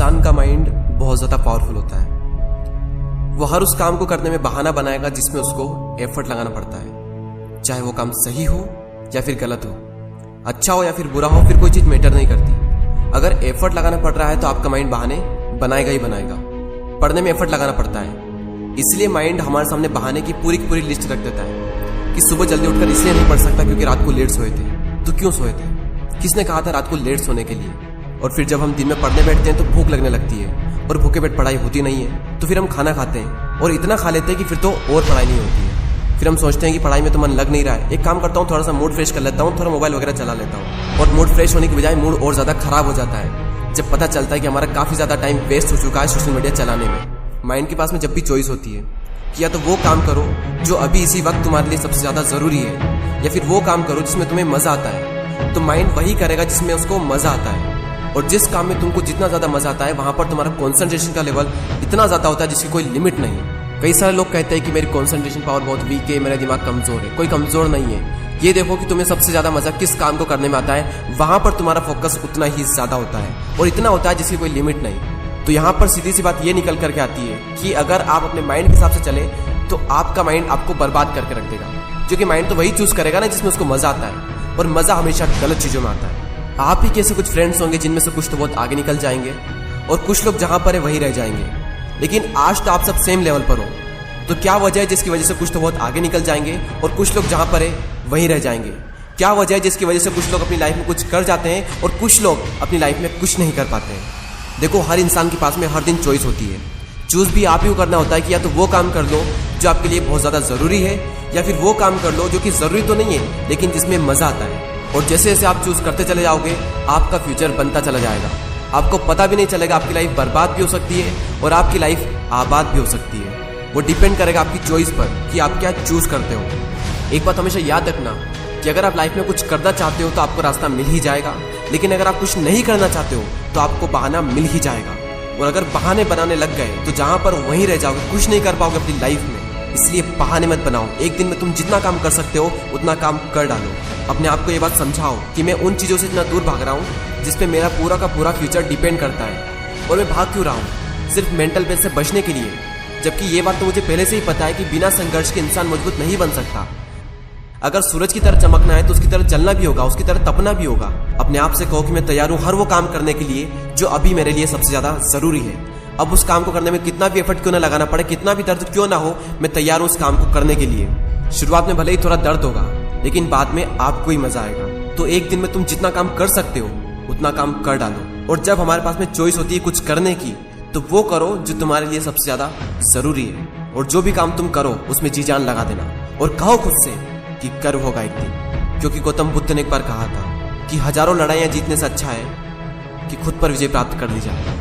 इंसान का माइंड बहुत ज़्यादा पावरफुल होता है। वो हर उस काम को करने में बहाना बनाएगा जिसमें उसको एफर्ट लगाना पड़ता है, चाहे वो काम सही हो या फिर गलत हो, अच्छा हो या फिर बुरा हो, फिर कोई चीज़ मैटर नहीं करती। अगर एफर्ट लगाना पड़ रहा है तो आपका माइंड बहाने बनाएगा ही बनाएगा। पढ़ने में एफर्ट लगाना पड़ता है, इसलिए माइंड हमारे सामने बहाने की पूरी लिस्ट रख देता है कि सुबह जल्दी उठकर इसलिए नहीं पढ़ सकता क्योंकि रात को लेट सोए थे। तो क्यों सोए थे? किसने कहा था रात को लेट सोने के लिए? और फिर जब हम दिन में पढ़ने बैठते हैं तो भूख लगने लगती है और भूखे पेट पढ़ाई होती नहीं है, तो फिर हम खाना खाते हैं और इतना खा लेते हैं कि फिर तो और पढ़ाई नहीं होती है। फिर हम सोचते हैं कि पढ़ाई में तो मन लग नहीं रहा है, एक काम करता हूँ, थोड़ा सा मूड फ्रेश कर लेता हूँ, थोड़ा मोबाइल वगैरह चला लेता हूँ, और मूड फ्रेश होने की बजाय मूड और ज़्यादा खराब हो जाता है जब पता चलता है कि हमारा काफ़ी ज़्यादा टाइम वेस्ट हो चुका है सोशल मीडिया चलाने में। माइंड के पास में जब भी चॉइस होती है कि या तो वो काम करो जो अभी इसी वक्त तुम्हारे लिए सबसे ज़्यादा ज़रूरी है, या फिर वो काम करो जिसमें तुम्हें मज़ा आता है, तो माइंड वही करेगा जिसमें उसको मज़ा आता है। और जिस काम में तुमको जितना ज़्यादा मज़ा आता है वहाँ पर तुम्हारा कॉन्सेंट्रेशन का लेवल इतना ज़्यादा होता है जिसकी कोई लिमिट नहीं। कई सारे लोग कहते हैं कि मेरी कॉन्सेंट्रेशन पावर बहुत वीक है, मेरा दिमाग कमज़ोर है। कोई कमज़ोर नहीं है। ये देखो कि तुम्हें सबसे ज़्यादा मज़ा किस काम को करने में आता है, वहाँ पर तुम्हारा फोकस उतना ही ज़्यादा होता है और इतना होता है जिसकी कोई लिमिट नहीं। तो यहाँ पर सीधी सी बात ये निकल करके आती है कि अगर आप अपने माइंड के हिसाब से चले तो आपका माइंड आपको बर्बाद करके रख देगा, क्योंकि माइंड तो वही चूज करेगा ना जिसमें उसको मज़ा आता है, और मज़ा हमेशा गलत चीज़ों में आता है। आप ही के ऐसे कुछ फ्रेंड्स होंगे जिनमें से कुछ तो बहुत आगे निकल जाएंगे और कुछ लोग जहाँ पर है वहीं रह जाएंगे। लेकिन आज तो आप सब सेम लेवल पर हो, तो क्या वजह है जिसकी वजह से कुछ तो बहुत आगे निकल जाएंगे और कुछ लोग जहाँ पर है वहीं रह जाएंगे? क्या वजह है जिसकी वजह से कुछ लोग अपनी लाइफ में कुछ कर जाते हैं और कुछ लोग अपनी लाइफ में कुछ नहीं कर पाते हैं? देखो, हर इंसान के पास में हर दिन चॉइस होती है। चूज भी आप ही को करना होता है कि या तो वो काम कर लो जो आपके लिए बहुत ज़्यादा ज़रूरी है, या फिर वो काम कर लो जो कि ज़रूरी तो नहीं है लेकिन जिसमें मज़ा आता है। और जैसे जैसे आप चूज करते चले जाओगे आपका फ्यूचर बनता चला जाएगा। आपको पता भी नहीं चलेगा, आपकी लाइफ बर्बाद भी हो सकती है और आपकी लाइफ आबाद भी हो सकती है। वो डिपेंड करेगा आपकी चॉइस पर कि आप क्या चूज करते हो। एक बात हमेशा याद रखना कि अगर आप लाइफ में कुछ करना चाहते हो तो आपको रास्ता मिल ही जाएगा, लेकिन अगर आप कुछ नहीं करना चाहते हो तो आपको बहाना मिल ही जाएगा। और अगर बहाने बनाने लग गए तो जहाँ पर वहीं रह जाओगे, कुछ नहीं कर पाओगे अपनी लाइफ में। इसलिए बहाने मत बनाओ। एक दिन में तुम जितना काम कर सकते हो उतना काम कर डालो। अपने आप को ये बात समझाओ कि मैं उन चीज़ों से इतना दूर भाग रहा हूँ जिस पे मेरा पूरा का पूरा फ्यूचर डिपेंड करता है, और मैं भाग क्यों रहा हूँ? सिर्फ मेंटल पेन से बचने के लिए। जबकि ये बात तो मुझे पहले से ही पता है कि बिना संघर्ष के इंसान मजबूत नहीं बन सकता। अगर सूरज की तरह चमकना है तो उसकी तरह जलना भी होगा, उसकी तरह तपना भी होगा। अपने आप से कहो कि मैं तैयार हूँ हर वो काम करने के लिए जो अभी मेरे लिए सबसे ज़्यादा ज़रूरी है। अब उस काम को करने में कितना भी एफर्ट क्यों ना लगाना पड़े, कितना भी दर्द क्यों ना हो, मैं तैयार हूँ उस काम को करने के लिए। शुरुआत में भले ही थोड़ा दर्द होगा लेकिन बाद में आपको ही मजा आएगा। तो एक दिन में तुम जितना काम कर सकते हो उतना काम कर डालो। और जब हमारे पास में चॉइस होती है कुछ करने की, तो वो करो जो तुम्हारे लिए सबसे ज्यादा जरूरी है। और जो भी काम तुम करो उसमें जी जान लगा देना और कहो खुद से कि गर्व होगा एक दिन। क्योंकि गौतम बुद्ध ने एक बार कहा था कि हजारों लड़ाइयां जीतने से अच्छा है कि खुद पर विजय प्राप्त कर ली जाए।